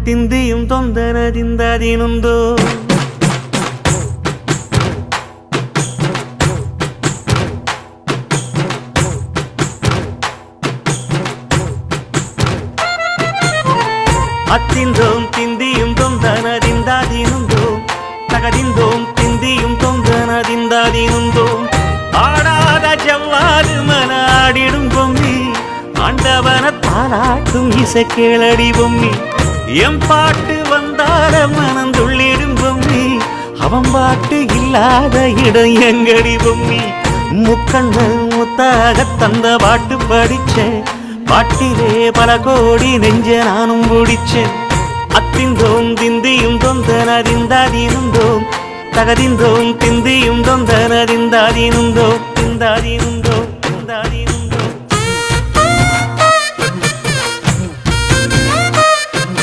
ತಿಂದಿಯುಂ ತೊಂದನದಿಂದದಿನುಂದೋ அத்திந்தோம் திந்தியும் தொந்தனதிந்தாதினுந்தோம் தகதிந்தோம் திந்தியும் தொந்தனதிந்தாதினுந்தோம் ஆடாத ஜவ்வாது மனாடிடும் பொம்மி ஆண்டவன தாளாட்டும் இசை கேளடி பொம்மி எம் பாட்டு வந்தார மனந்துள்ளிடும் பொம்மி அவன் பாட்டு இல்லாத இடம் எங்கடி பொம்மி முக்கண்ணல் முத்தாக தந்த பாட்டு படிச்சேன் பாட்டிலே பல கோடி நெஞ்ச நானும் பிடிச்சேன் அத்திந்தோம் திந்தியும் தொந்தனதிந்தாதினுந்தோம் தகதிந்தோம் திந்தியும் தொந்தனதிந்தாதினுந்தோம் திந்தாதினுந்தோம்